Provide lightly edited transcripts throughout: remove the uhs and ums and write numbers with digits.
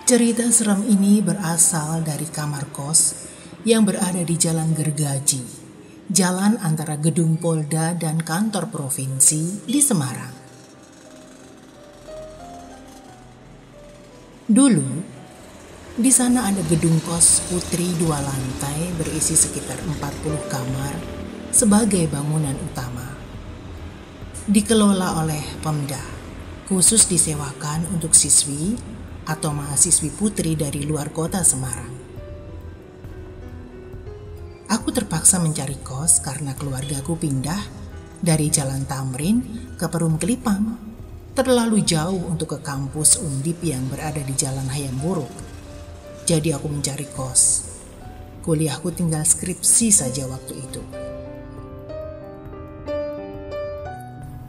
Cerita serem ini berasal dari kamar kos yang berada di Jalan Gergaji, jalan antara gedung Polda dan kantor provinsi di Semarang. Dulu, di sana ada gedung kos putri 2 lantai berisi sekitar 40 kamar sebagai bangunan utama. Dikelola oleh Pemda, khusus disewakan untuk siswi atau mahasiswi putri dari luar kota Semarang. Aku terpaksa mencari kos karena keluargaku pindah dari Jalan Tamrin ke Perum Kelipang, terlalu jauh untuk ke kampus Undip yang berada di Jalan Hayam Wuruk. Jadi aku mencari kos. Kuliahku tinggal skripsi saja waktu itu.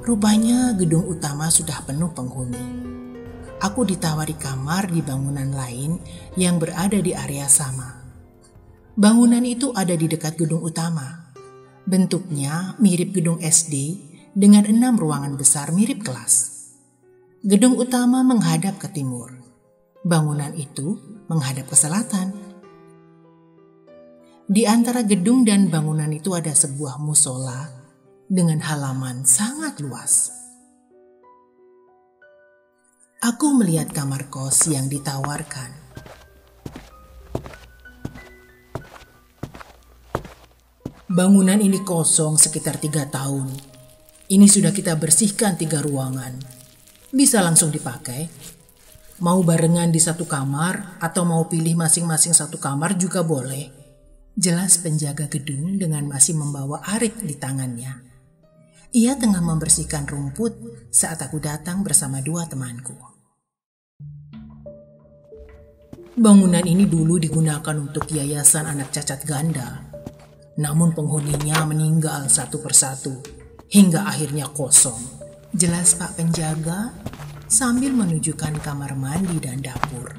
Rupanya gedung utama sudah penuh penghuni. Aku ditawari kamar di bangunan lain yang berada di area sama. Bangunan itu ada di dekat gedung utama. Bentuknya mirip gedung SD dengan 6 ruangan besar mirip kelas. Gedung utama menghadap ke timur. Bangunan itu menghadap ke selatan. Di antara gedung dan bangunan itu ada sebuah musola dengan halaman sangat luas. Aku melihat kamar kos yang ditawarkan. Bangunan ini kosong sekitar 3 tahun. Ini sudah kita bersihkan 3 ruangan. Bisa langsung dipakai. Mau barengan di satu kamar atau mau pilih masing-masing satu kamar juga boleh. Jelas penjaga gedung dengan masih membawa arit di tangannya. Ia tengah membersihkan rumput saat aku datang bersama 2 temanku. Bangunan ini dulu digunakan untuk yayasan anak cacat ganda. Namun penghuninya meninggal satu persatu hingga akhirnya kosong. Jelas Pak penjaga sambil menunjukkan kamar mandi dan dapur.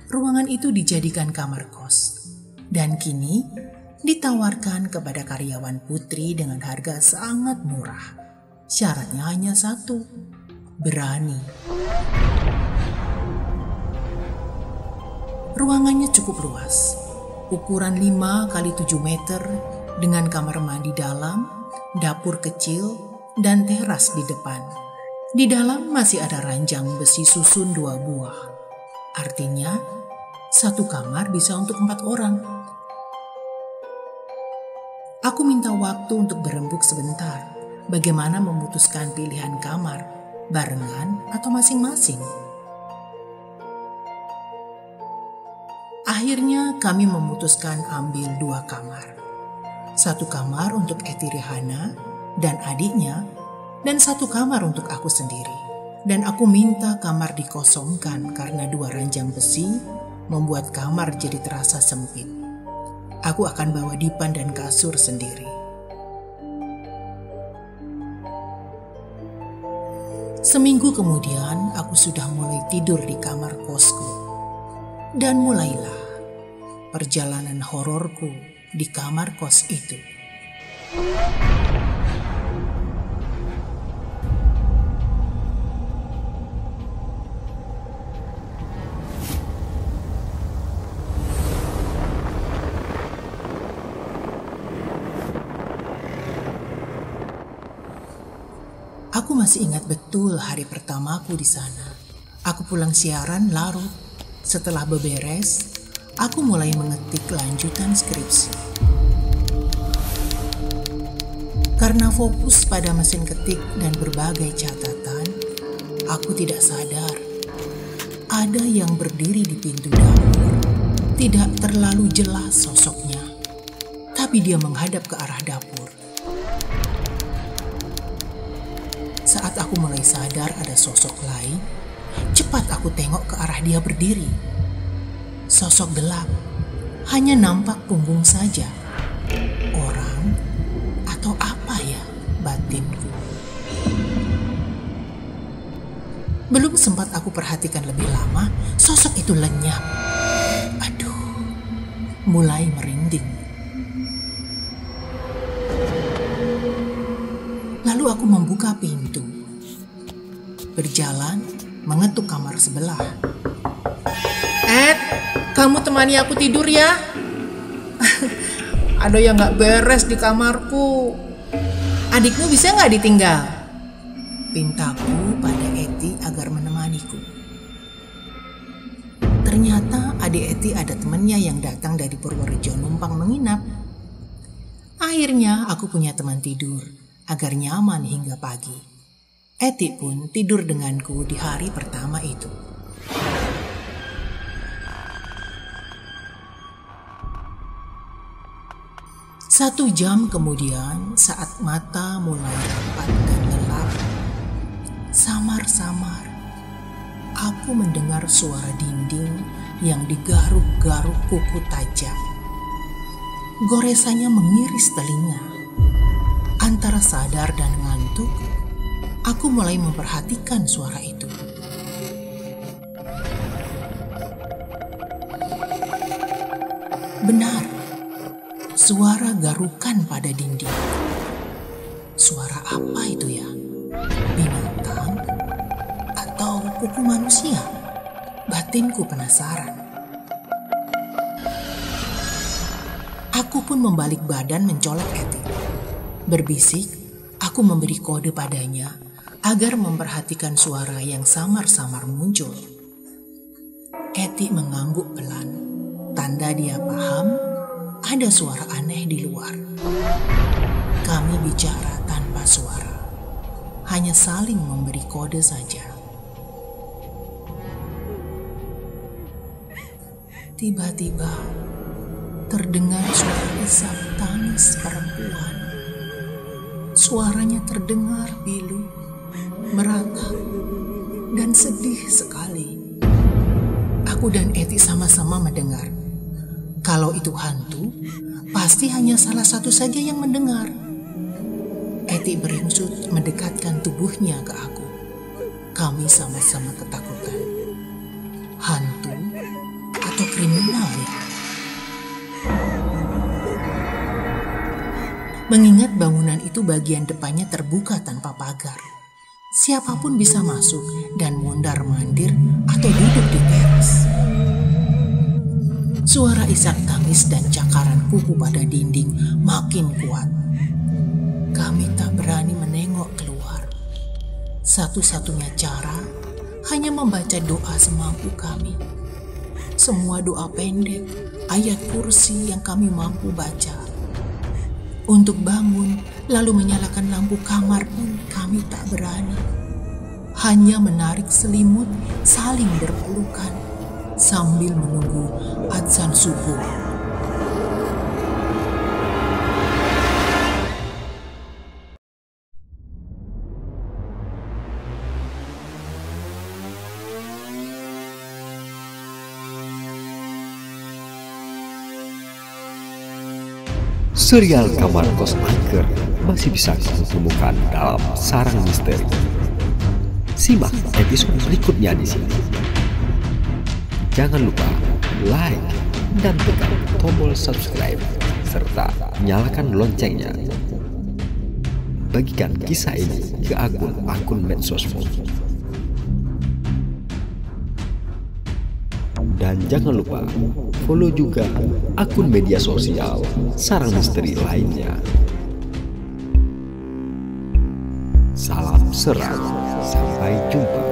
Ruangan itu dijadikan kamar kos dan kini ditawarkan kepada karyawan putri dengan harga sangat murah. Syaratnya hanya satu, berani. Ruangannya cukup luas, ukuran 5 x 7 meter dengan kamar mandi dalam, dapur kecil, dan teras di depan. Di dalam masih ada ranjang besi susun 2 buah. Artinya, satu kamar bisa untuk 4 orang. Aku minta waktu untuk berembuk sebentar. Bagaimana memutuskan pilihan kamar, barengan atau masing-masing? Akhirnya kami memutuskan ambil 2 kamar. Satu kamar untuk Eti Rihana dan adiknya, dan satu kamar untuk aku sendiri. Dan aku minta kamar dikosongkan karena 2 ranjang besi membuat kamar jadi terasa sempit. Aku akan bawa dipan dan kasur sendiri. Seminggu kemudian aku sudah mulai tidur di kamar kosku. Dan mulailah perjalanan hororku di kamar kos itu. Aku masih ingat betul hari pertamaku di sana. Aku pulang siaran larut. Setelah beberes, aku mulai mengetik lanjutan skripsi. Karena fokus pada mesin ketik dan berbagai catatan, aku tidak sadar ada yang berdiri di pintu dapur. Tidak terlalu jelas sosoknya, tapi dia menghadap ke arah dapur. Saat aku mulai sadar ada sosok lain, cepat aku tengok ke arah dia berdiri. Sosok gelap, hanya nampak punggung saja. Orang atau apa ya, batinku. Belum sempat aku perhatikan lebih lama, sosok itu lenyap. Aduh, mulai merinding. Lalu aku membuka pintu. Berjalan mengetuk kamar sebelah. "Ed, kamu temani aku tidur ya. Ada yang gak beres di kamarku. Adikmu bisa gak ditinggal?" Pintaku pada Eti agar menemaniku. Ternyata adik Eti ada temannya yang datang dari Purworejo numpang menginap. Akhirnya aku punya teman tidur agar nyaman hingga pagi. Eti pun tidur denganku di hari pertama itu. Satu jam kemudian, saat mata mulai rapat dan gelap, samar-samar aku mendengar suara dinding yang digaruk-garuk kuku tajam. Goresannya mengiris telinga. Antara sadar dan ngantuk, aku mulai memperhatikan suara itu. Benar, suara garukan pada dinding. Suara apa itu ya? Binatang? Atau kuku manusia? Batinku penasaran. Aku pun membalik badan mencolok Eti. Berbisik, aku memberi kode padanya agar memperhatikan suara yang samar-samar muncul. Eti mengangguk pelan, tanda dia paham ada suara aneh di luar. Kami bicara tanpa suara, hanya saling memberi kode saja. Tiba-tiba terdengar suara isak tangis perempuan. Suaranya terdengar pilu, meratap, dan sedih sekali. Aku dan Eti sama-sama mendengar. Kalau itu hantu, pasti hanya salah satu saja yang mendengar. Eti beringsut mendekatkan tubuhnya ke aku. Kami sama-sama ketakutan. Hantu atau kriminal ya? Mengingat bangunan itu bagian depannya terbuka tanpa pagar. Siapapun bisa masuk dan mondar-mandir atau duduk di teras. Suara isak tangis dan cakaran kuku pada dinding makin kuat. Kami tak berani menengok keluar. Satu-satunya cara hanya membaca doa semampu kami. Semua doa pendek, ayat kursi yang kami mampu baca. Untuk bangun lalu menyalakan lampu kamar pun kami tak berani. Hanya menarik selimut saling berpelukan sambil menunggu adzan subuh. Serial Kamar Kos Angker masih bisa kamu temukan dalam Sarang Misteri. Simak episode berikutnya di sini. Jangan lupa like dan tekan tombol subscribe serta nyalakan loncengnya. Bagikan kisah ini ke akun medsosmu. Dan jangan lupa follow juga akun media sosial Sarang Misteri lainnya. Salam seram, sampai jumpa.